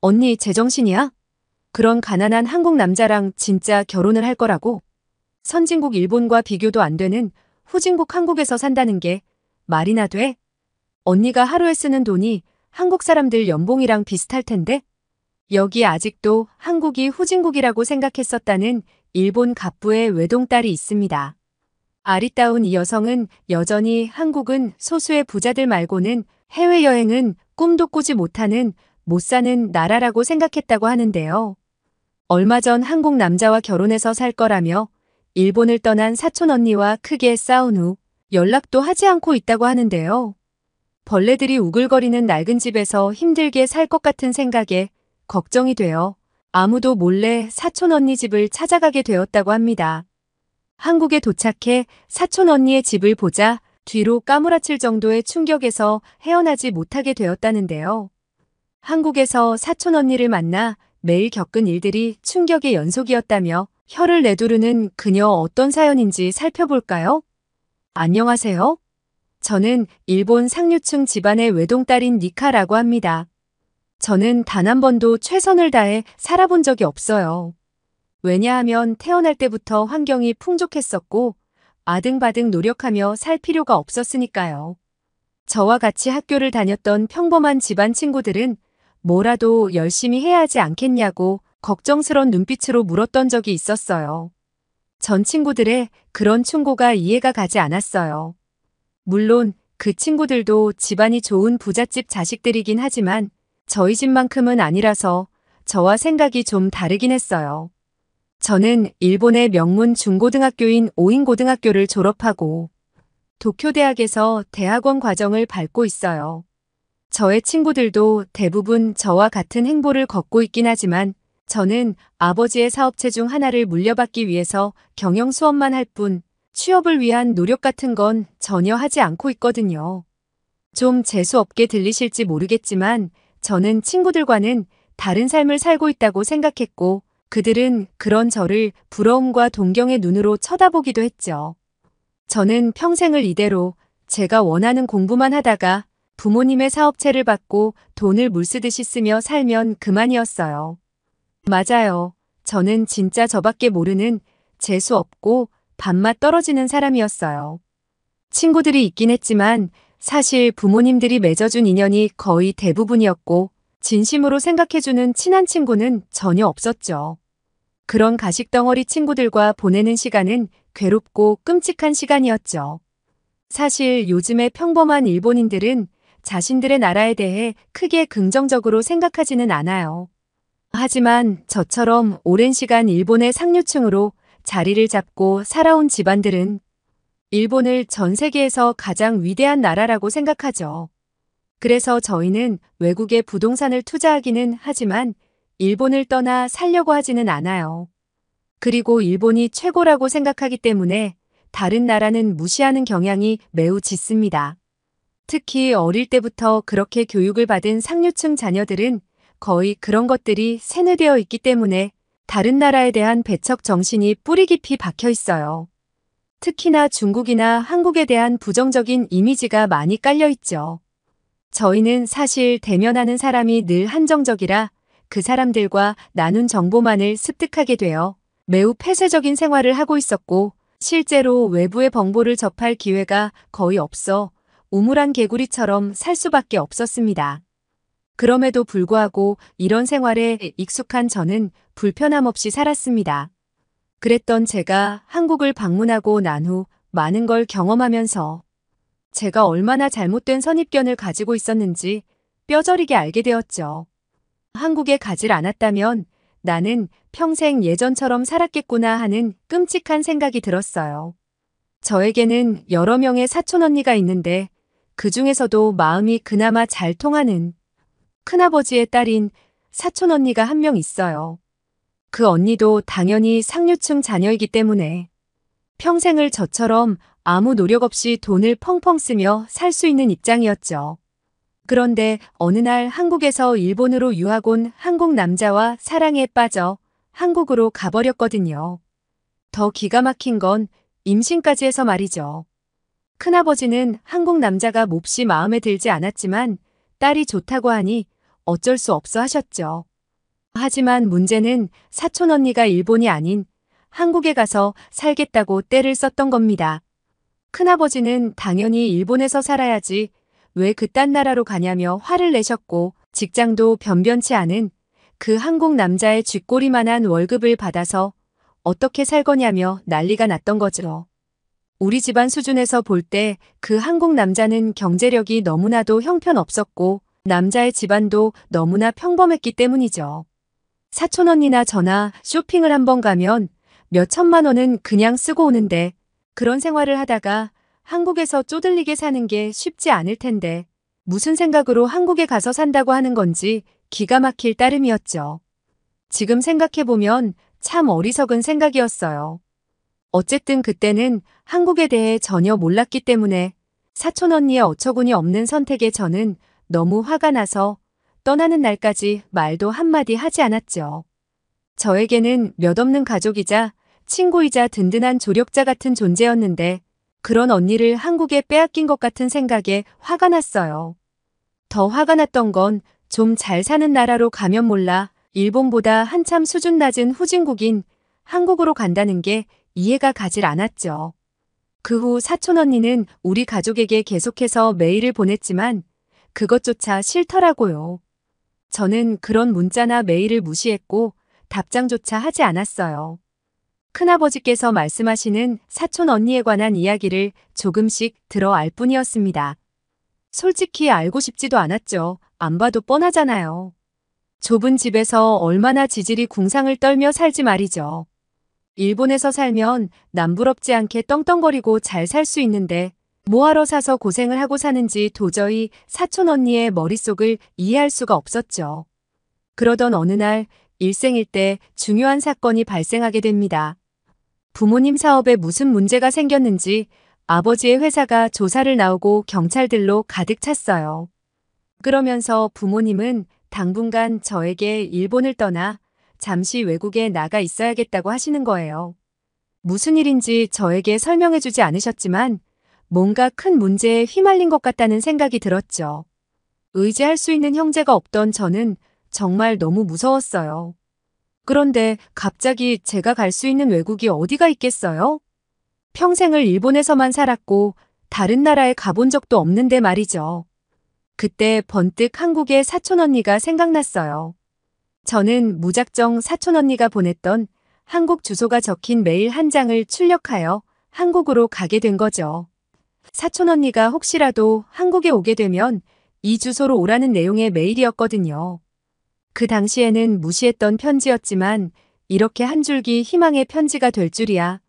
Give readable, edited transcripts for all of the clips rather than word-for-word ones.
언니 제정신이야? 그런 가난한 한국 남자랑 진짜 결혼을 할 거라고? 선진국 일본과 비교도 안 되는 후진국 한국에서 산다는 게 말이나 돼? 언니가 하루에 쓰는 돈이 한국 사람들 연봉이랑 비슷할 텐데? 여기 아직도 한국이 후진국이라고 생각했었다는 일본 갑부의 외동딸이 있습니다. 아리따운 이 여성은 여전히 한국은 소수의 부자들 말고는 해외여행은 꿈도 꾸지 못하는 못 사는 나라라고 생각했다고 하는데요. 얼마 전 한국 남자와 결혼해서 살 거라며 일본을 떠난 사촌 언니와 크게 싸운 후 연락도 하지 않고 있다고 하는데요. 벌레들이 우글거리는 낡은 집에서 힘들게 살 것 같은 생각에 걱정이 되어 아무도 몰래 사촌 언니 집을 찾아가게 되었다고 합니다. 한국에 도착해 사촌 언니의 집을 보자 뒤로 까무라칠 정도의 충격에서 헤어나지 못하게 되었다는데요. 한국에서 사촌 언니를 만나 매일 겪은 일들이 충격의 연속이었다며 혀를 내두르는 그녀 어떤 사연인지 살펴볼까요? 안녕하세요. 저는 일본 상류층 집안의 외동딸인 니카라고 합니다. 저는 단 한 번도 최선을 다해 살아본 적이 없어요. 왜냐하면 태어날 때부터 환경이 풍족했었고 아등바등 노력하며 살 필요가 없었으니까요. 저와 같이 학교를 다녔던 평범한 집안 친구들은 뭐라도 열심히 해야 하지 않겠냐고 걱정스런 눈빛으로 물었던 적이 있었어요. 전 친구들의 그런 충고가 이해가 가지 않았어요. 물론 그 친구들도 집안이 좋은 부잣집 자식들이긴 하지만 저희 집만큼은 아니라서 저와 생각이 좀 다르긴 했어요. 저는 일본의 명문 중고등학교인 오인고등학교를 졸업하고 도쿄대학에서 대학원 과정을 밟고 있어요. 저의 친구들도 대부분 저와 같은 행보를 걷고 있긴 하지만 저는 아버지의 사업체 중 하나를 물려받기 위해서 경영 수업만 할 뿐 취업을 위한 노력 같은 건 전혀 하지 않고 있거든요. 좀 재수없게 들리실지 모르겠지만 저는 친구들과는 다른 삶을 살고 있다고 생각했고 그들은 그런 저를 부러움과 동경의 눈으로 쳐다보기도 했죠. 저는 평생을 이대로 제가 원하는 공부만 하다가 부모님의 사업체를 받고 돈을 물쓰듯이 쓰며 살면 그만이었어요. 맞아요. 저는 진짜 저밖에 모르는 재수없고 밥맛 떨어지는 사람이었어요. 친구들이 있긴 했지만 사실 부모님들이 맺어준 인연이 거의 대부분이었고 진심으로 생각해주는 친한 친구는 전혀 없었죠. 그런 가식덩어리 친구들과 보내는 시간은 괴롭고 끔찍한 시간이었죠. 사실 요즘의 평범한 일본인들은 자신들의 나라에 대해 크게 긍정적으로 생각하지는 않아요. 하지만 저처럼 오랜 시간 일본의 상류층으로 자리를 잡고 살아온 집안들은 일본을 전 세계에서 가장 위대한 나라라고 생각하죠. 그래서 저희는 외국에 부동산을 투자하기는 하지만 일본을 떠나 살려고 하지는 않아요. 그리고 일본이 최고라고 생각하기 때문에 다른 나라는 무시하는 경향이 매우 짙습니다. 특히 어릴 때부터 그렇게 교육을 받은 상류층 자녀들은 거의 그런 것들이 세뇌되어 있기 때문에 다른 나라에 대한 배척 정신이 뿌리 깊이 박혀 있어요. 특히나 중국이나 한국에 대한 부정적인 이미지가 많이 깔려 있죠. 저희는 사실 대면하는 사람이 늘 한정적이라 그 사람들과 나눈 정보만을 습득하게 되어 매우 폐쇄적인 생활을 하고 있었고 실제로 외부의 정보를 접할 기회가 거의 없어 우물안 개구리처럼 살 수밖에 없었습니다. 그럼에도 불구하고 이런 생활에 익숙한 저는 불편함 없이 살았습니다. 그랬던 제가 한국을 방문하고 난 후 많은 걸 경험하면서 제가 얼마나 잘못된 선입견을 가지고 있었는지 뼈저리게 알게 되었죠. 한국에 가질 않았다면 나는 평생 예전처럼 살았겠구나 하는 끔찍한 생각이 들었어요. 저에게는 여러 명의 사촌 언니가 있는데 그 중에서도 마음이 그나마 잘 통하는 큰아버지의 딸인 사촌 언니가 한 명 있어요. 그 언니도 당연히 상류층 자녀이기 때문에 평생을 저처럼 아무 노력 없이 돈을 펑펑 쓰며 살 수 있는 입장이었죠. 그런데 어느 날 한국에서 일본으로 유학 온 한국 남자와 사랑에 빠져 한국으로 가버렸거든요. 더 기가 막힌 건 임신까지 해서 말이죠. 큰아버지는 한국 남자가 몹시 마음에 들지 않았지만 딸이 좋다고 하니 어쩔 수 없어 하셨죠. 하지만 문제는 사촌 언니가 일본이 아닌 한국에 가서 살겠다고 떼를 썼던 겁니다. 큰아버지는 당연히 일본에서 살아야지 왜 그딴 나라로 가냐며 화를 내셨고 직장도 변변치 않은 그 한국 남자의 쥐꼬리만한 월급을 받아서 어떻게 살 거냐며 난리가 났던 거죠. 우리 집안 수준에서 볼 때 그 한국 남자는 경제력이 너무나도 형편없었고 남자의 집안도 너무나 평범했기 때문이죠. 사촌 언니나 저나 쇼핑을 한번 가면 몇 천만 원은 그냥 쓰고 오는데 그런 생활을 하다가 한국에서 쪼들리게 사는 게 쉽지 않을 텐데 무슨 생각으로 한국에 가서 산다고 하는 건지 기가 막힐 따름이었죠. 지금 생각해보면 참 어리석은 생각이었어요. 어쨌든 그때는 한국에 대해 전혀 몰랐기 때문에 사촌 언니의 어처구니 없는 선택에 저는 너무 화가 나서 떠나는 날까지 말도 한마디 하지 않았죠. 저에게는 몇 없는 가족이자 친구이자 든든한 조력자 같은 존재였는데 그런 언니를 한국에 빼앗긴 것 같은 생각에 화가 났어요. 더 화가 났던 건 좀 잘 사는 나라로 가면 몰라 일본보다 한참 수준 낮은 후진국인 한국으로 간다는 게 이해가 가질 않았죠. 그 후 사촌 언니는 우리 가족에게 계속해서 메일을 보냈지만 그것조차 싫더라고요. 저는 그런 문자나 메일을 무시했고 답장조차 하지 않았어요. 큰아버지께서 말씀하시는 사촌 언니에 관한 이야기를 조금씩 들어 알 뿐이었습니다. 솔직히 알고 싶지도 않았죠. 안 봐도 뻔하잖아요. 좁은 집에서 얼마나 지질이 궁상을 떨며 살지 말이죠. 일본에서 살면 남부럽지 않게 떵떵거리고 잘 살 수 있는데 뭐하러 사서 고생을 하고 사는지 도저히 사촌 언니의 머릿속을 이해할 수가 없었죠. 그러던 어느 날 일생일대 중요한 사건이 발생하게 됩니다. 부모님 사업에 무슨 문제가 생겼는지 아버지의 회사가 조사를 나오고 경찰들로 가득 찼어요. 그러면서 부모님은 당분간 저에게 일본을 떠나 잠시 외국에 나가 있어야겠다고 하시는 거예요. 무슨 일인지 저에게 설명해주지 않으셨지만 뭔가 큰 문제에 휘말린 것 같다는 생각이 들었죠. 의지할 수 있는 형제가 없던 저는 정말 너무 무서웠어요. 그런데 갑자기 제가 갈 수 있는 외국이 어디가 있겠어요? 평생을 일본에서만 살았고 다른 나라에 가본 적도 없는데 말이죠. 그때 번뜩 한국의 사촌 언니가 생각났어요. 저는 무작정 사촌 언니가 보냈던 한국 주소가 적힌 메일 한 장을 출력하여 한국으로 가게 된 거죠. 사촌 언니가 혹시라도 한국에 오게 되면 이 주소로 오라는 내용의 메일이었거든요. 그 당시에는 무시했던 편지였지만 이렇게 한 줄기 희망의 편지가 될 줄이야.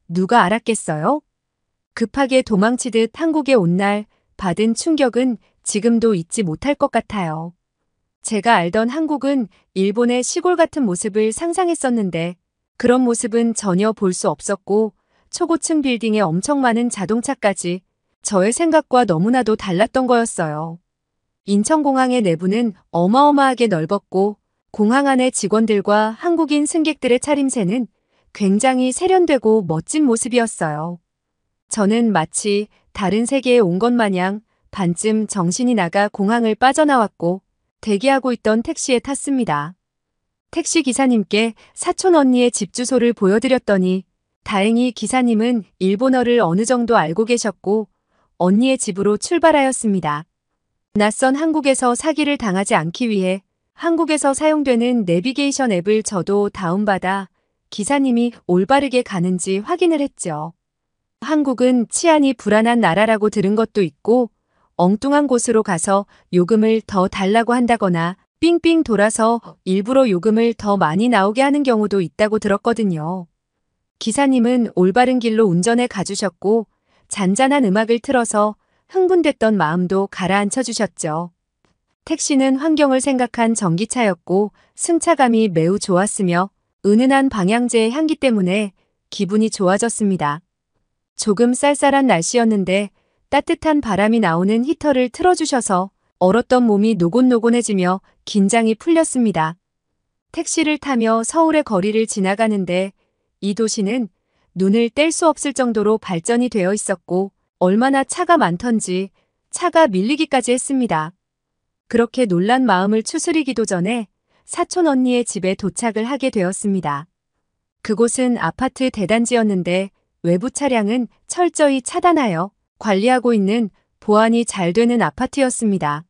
누가 알았겠어요? 급하게 도망치듯 한국에 온 날 받은 충격은 지금도 잊지 못할 것 같아요. 제가 알던 한국은 일본의 시골 같은 모습을 상상했었는데 그런 모습은 전혀 볼 수 없었고 초고층 빌딩에 엄청 많은 자동차까지 저의 생각과 너무나도 달랐던 거였어요. 인천공항의 내부는 어마어마하게 넓었고 공항 안의 직원들과 한국인 승객들의 차림새는 굉장히 세련되고 멋진 모습이었어요. 저는 마치 다른 세계에 온 것 마냥 반쯤 정신이 나가 공항을 빠져나왔고 대기하고 있던 택시에 탔습니다. 택시 기사님께 사촌 언니의 집 주소를 보여드렸더니 다행히 기사님은 일본어를 어느 정도 알고 계셨고 언니의 집으로 출발하였습니다. 낯선 한국에서 사기를 당하지 않기 위해 한국에서 사용되는 내비게이션 앱을 저도 다운받아 기사님이 올바르게 가는지 확인을 했죠. 한국은 치안이 불안한 나라라고 들은 것도 있고 엉뚱한 곳으로 가서 요금을 더 달라고 한다거나 삥삥 돌아서 일부러 요금을 더 많이 나오게 하는 경우도 있다고 들었거든요. 기사님은 올바른 길로 운전해 가주셨고 잔잔한 음악을 틀어서 흥분됐던 마음도 가라앉혀 주셨죠. 택시는 환경을 생각한 전기차였고 승차감이 매우 좋았으며 은은한 방향제의 향기 때문에 기분이 좋아졌습니다. 조금 쌀쌀한 날씨였는데 따뜻한 바람이 나오는 히터를 틀어주셔서 얼었던 몸이 노곤노곤해지며 긴장이 풀렸습니다. 택시를 타며 서울의 거리를 지나가는데 이 도시는 눈을 뗄 수 없을 정도로 발전이 되어 있었고 얼마나 차가 많던지 차가 밀리기까지 했습니다. 그렇게 놀란 마음을 추스리기도 전에 사촌 언니의 집에 도착을 하게 되었습니다. 그곳은 아파트 대단지였는데 외부 차량은 철저히 차단하여 관리하고 있는 보안이 잘 되는 아파트였습니다.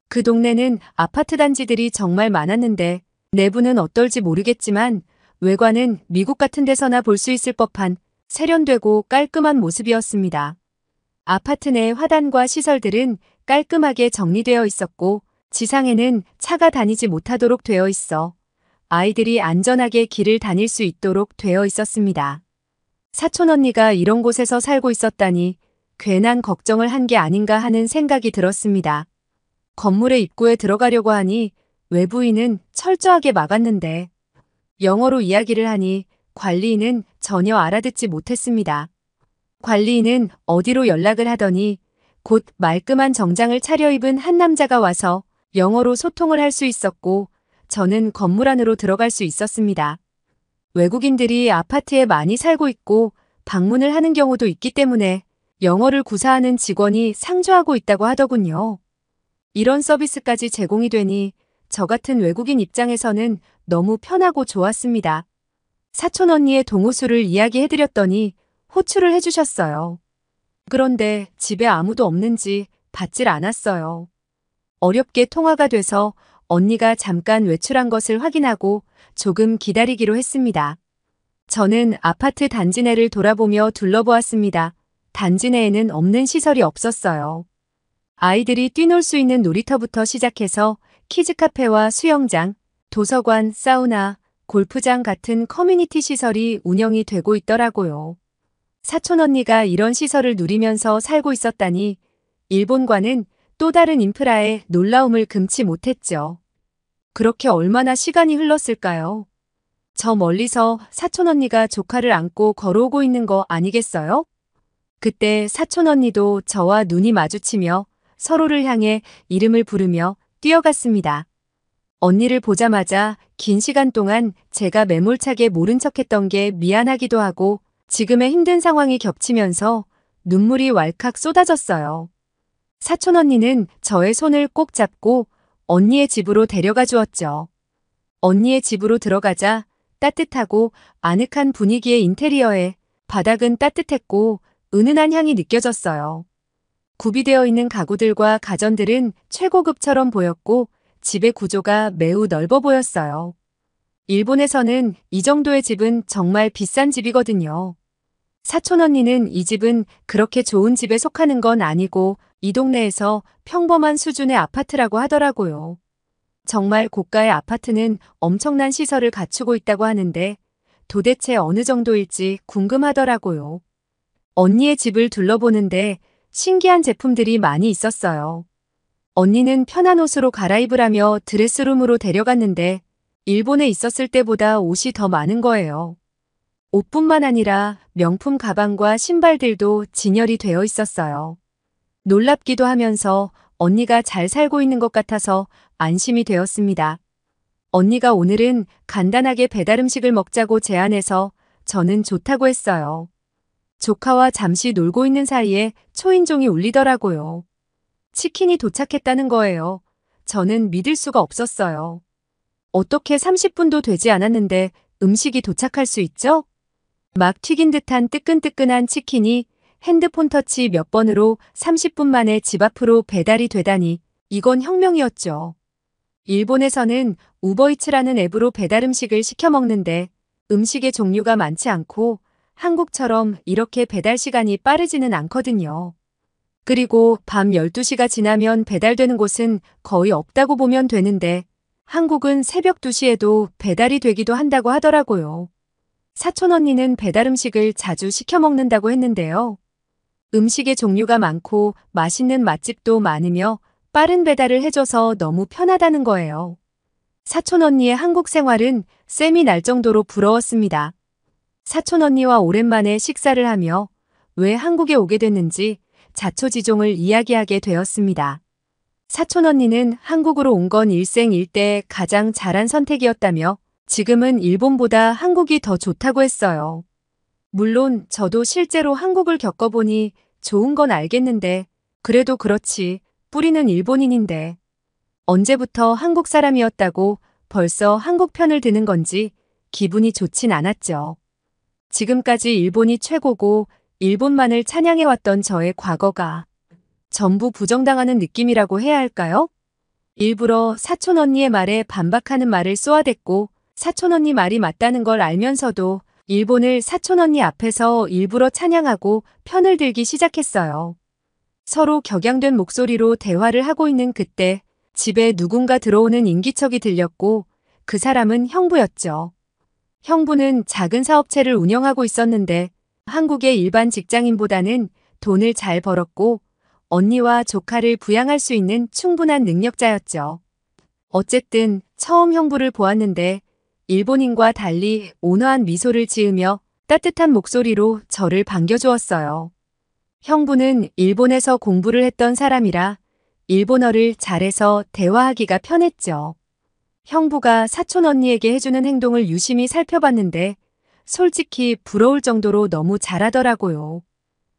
그 동네는 아파트 단지들이 정말 많았는데 내부는 어떨지 모르겠지만 외관은 미국 같은 데서나 볼 수 있을 법한 세련되고 깔끔한 모습이었습니다. 아파트 내 화단과 시설들은 깔끔하게 정리되어 있었고 지상에는 차가 다니지 못하도록 되어 있어 아이들이 안전하게 길을 다닐 수 있도록 되어 있었습니다. 사촌 언니가 이런 곳에서 살고 있었다니 괜한 걱정을 한 게 아닌가 하는 생각이 들었습니다. 건물의 입구에 들어가려고 하니 외부인은 철저하게 막았는데 영어로 이야기를 하니 관리인은 전혀 알아듣지 못했습니다. 관리인은 어디로 연락을 하더니 곧 말끔한 정장을 차려입은 한 남자가 와서 영어로 소통을 할 수 있었고 저는 건물 안으로 들어갈 수 있었습니다. 외국인들이 아파트에 많이 살고 있고 방문을 하는 경우도 있기 때문에 영어를 구사하는 직원이 상주하고 있다고 하더군요. 이런 서비스까지 제공이 되니 저 같은 외국인 입장에서는 너무 편하고 좋았습니다. 사촌 언니의 동호수를 이야기해드렸더니 호출을 해주셨어요. 그런데 집에 아무도 없는지 받질 않았어요. 어렵게 통화가 돼서 언니가 잠깐 외출한 것을 확인하고 조금 기다리기로 했습니다. 저는 아파트 단지 내를 돌아보며 둘러보았습니다. 단지 내에는 없는 시설이 없었어요. 아이들이 뛰놀 수 있는 놀이터부터 시작해서 키즈카페와 수영장, 도서관, 사우나, 골프장 같은 커뮤니티 시설이 운영이 되고 있더라고요. 사촌 언니가 이런 시설을 누리면서 살고 있었다니 일본과는 또 다른 인프라에 놀라움을 금치 못했죠. 그렇게 얼마나 시간이 흘렀을까요? 저 멀리서 사촌 언니가 조카를 안고 걸어오고 있는 거 아니겠어요? 그때 사촌 언니도 저와 눈이 마주치며 서로를 향해 이름을 부르며 뛰어갔습니다. 언니를 보자마자 긴 시간 동안 제가 매몰차게 모른 척했던 게 미안하기도 하고 지금의 힘든 상황이 겹치면서 눈물이 왈칵 쏟아졌어요. 사촌 언니는 저의 손을 꼭 잡고 언니의 집으로 데려가 주었죠. 언니의 집으로 들어가자 따뜻하고 아늑한 분위기의 인테리어에 바닥은 따뜻했고 은은한 향이 느껴졌어요. 구비되어 있는 가구들과 가전들은 최고급처럼 보였고 집의 구조가 매우 넓어 보였어요. 일본에서는 이 정도의 집은 정말 비싼 집이거든요. 사촌 언니는 이 집은 그렇게 좋은 집에 속하는 건 아니고 이 동네에서 평범한 수준의 아파트라고 하더라고요. 정말 고가의 아파트는 엄청난 시설을 갖추고 있다고 하는데 도대체 어느 정도일지 궁금하더라고요. 언니의 집을 둘러보는데 신기한 제품들이 많이 있었어요. 언니는 편한 옷으로 갈아입으라며 드레스룸으로 데려갔는데 일본에 있었을 때보다 옷이 더 많은 거예요. 옷뿐만 아니라 명품 가방과 신발들도 진열이 되어 있었어요. 놀랍기도 하면서 언니가 잘 살고 있는 것 같아서 안심이 되었습니다. 언니가 오늘은 간단하게 배달 음식을 먹자고 제안해서 저는 좋다고 했어요. 조카와 잠시 놀고 있는 사이에 초인종이 울리더라고요. 치킨이 도착했다는 거예요. 저는 믿을 수가 없었어요. 어떻게 30분도 되지 않았는데 음식이 도착할 수 있죠? 막 튀긴 듯한 뜨끈뜨끈한 치킨이 핸드폰 터치 몇 번으로 30분 만에 집 앞으로 배달이 되다니 이건 혁명이었죠. 일본에서는 우버이츠라는 앱으로 배달 음식을 시켜 먹는데 음식의 종류가 많지 않고 한국처럼 이렇게 배달 시간이 빠르지는 않거든요. 그리고 밤 12시가 지나면 배달되는 곳은 거의 없다고 보면 되는데 한국은 새벽 2시에도 배달이 되기도 한다고 하더라고요. 사촌 언니는 배달 음식을 자주 시켜 먹는다고 했는데요. 음식의 종류가 많고 맛있는 맛집도 많으며 빠른 배달을 해줘서 너무 편하다는 거예요. 사촌 언니의 한국 생활은 쌤이 날 정도로 부러웠습니다. 사촌 언니와 오랜만에 식사를 하며 왜 한국에 오게 됐는지 자초지종을 이야기하게 되었습니다. 사촌 언니는 한국으로 온 건 일생일대 가장 잘한 선택이었다며 지금은 일본보다 한국이 더 좋다고 했어요. 물론 저도 실제로 한국을 겪어보니 좋은 건 알겠는데 그래도 그렇지 뿌리는 일본인인데 언제부터 한국 사람이었다고 벌써 한국 편을 드는 건지 기분이 좋진 않았죠. 지금까지 일본이 최고고 일본만을 찬양해왔던 저의 과거가 전부 부정당하는 느낌이라고 해야 할까요? 일부러 사촌 언니의 말에 반박하는 말을 쏘아댔고 사촌 언니 말이 맞다는 걸 알면서도 일본을 사촌 언니 앞에서 일부러 찬양하고 편을 들기 시작했어요. 서로 격양된 목소리로 대화를 하고 있는 그때 집에 누군가 들어오는 인기척이 들렸고 그 사람은 형부였죠. 형부는 작은 사업체를 운영하고 있었는데 한국의 일반 직장인보다는 돈을 잘 벌었고 언니와 조카를 부양할 수 있는 충분한 능력자였죠. 어쨌든 처음 형부를 보았는데 일본인과 달리 온화한 미소를 지으며 따뜻한 목소리로 저를 반겨주었어요. 형부는 일본에서 공부를 했던 사람이라 일본어를 잘해서 대화하기가 편했죠. 형부가 사촌 언니에게 해주는 행동을 유심히 살펴봤는데 솔직히 부러울 정도로 너무 잘하더라고요.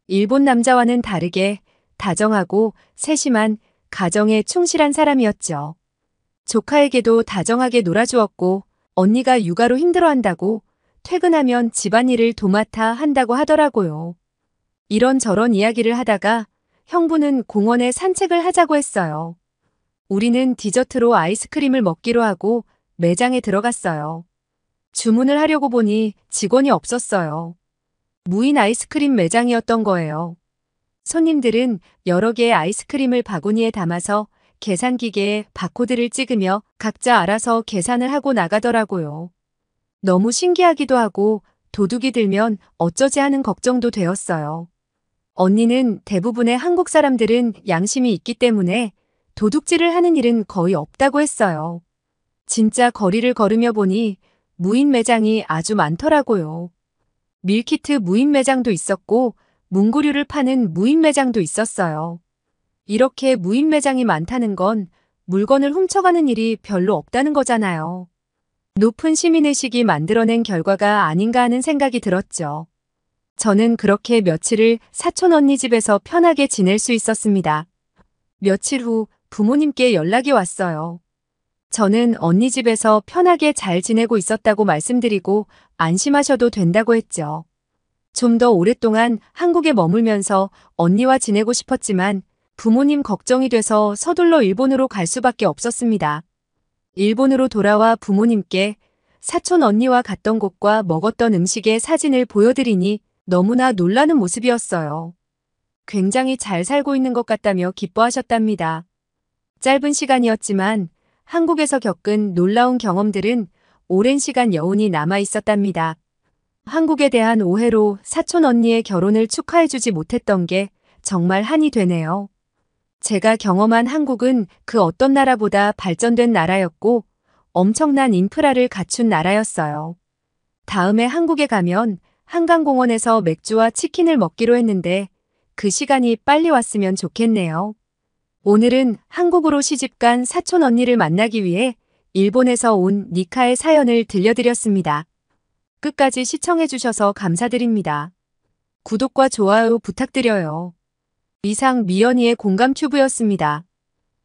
일본 남자와는 다르게 다정하고 세심한 가정에 충실한 사람이었죠. 조카에게도 다정하게 놀아주었고 언니가 육아로 힘들어한다고 퇴근하면 집안일을 도맡아 한다고 하더라고요. 이런저런 이야기를 하다가 형부는 공원에 산책을 하자고 했어요. 우리는 디저트로 아이스크림을 먹기로 하고 매장에 들어갔어요. 주문을 하려고 보니 직원이 없었어요. 무인 아이스크림 매장이었던 거예요. 손님들은 여러 개의 아이스크림을 바구니에 담아서 계산기계에 바코드를 찍으며 각자 알아서 계산을 하고 나가더라고요. 너무 신기하기도 하고 도둑이 들면 어쩌지 하는 걱정도 되었어요. 언니는 대부분의 한국 사람들은 양심이 있기 때문에 도둑질을 하는 일은 거의 없다고 했어요. 진짜 거리를 걸으며 보니 무인 매장이 아주 많더라고요. 밀키트 무인 매장도 있었고 문구류를 파는 무인 매장도 있었어요. 이렇게 무인 매장이 많다는 건 물건을 훔쳐가는 일이 별로 없다는 거잖아요. 높은 시민의식이 만들어낸 결과가 아닌가 하는 생각이 들었죠. 저는 그렇게 며칠을 사촌 언니 집에서 편하게 지낼 수 있었습니다. 며칠 후 부모님께 연락이 왔어요. 저는 언니 집에서 편하게 잘 지내고 있었다고 말씀드리고 안심하셔도 된다고 했죠. 좀 더 오랫동안 한국에 머물면서 언니와 지내고 싶었지만 부모님 걱정이 돼서 서둘러 일본으로 갈 수밖에 없었습니다. 일본으로 돌아와 부모님께 사촌 언니와 갔던 곳과 먹었던 음식의 사진을 보여드리니 너무나 놀라는 모습이었어요. 굉장히 잘 살고 있는 것 같다며 기뻐하셨답니다. 짧은 시간이었지만 한국에서 겪은 놀라운 경험들은 오랜 시간 여운이 남아 있었답니다. 한국에 대한 오해로 사촌 언니의 결혼을 축하해주지 못했던 게 정말 한이 되네요. 제가 경험한 한국은 그 어떤 나라보다 발전된 나라였고 엄청난 인프라를 갖춘 나라였어요. 다음에 한국에 가면 한강공원에서 맥주와 치킨을 먹기로 했는데 그 시간이 빨리 왔으면 좋겠네요. 오늘은 한국으로 시집간 사촌 언니를 만나기 위해 일본에서 온 니카의 사연을 들려드렸습니다. 끝까지 시청해주셔서 감사드립니다. 구독과 좋아요 부탁드려요. 이상 미연이의 공감튜브였습니다.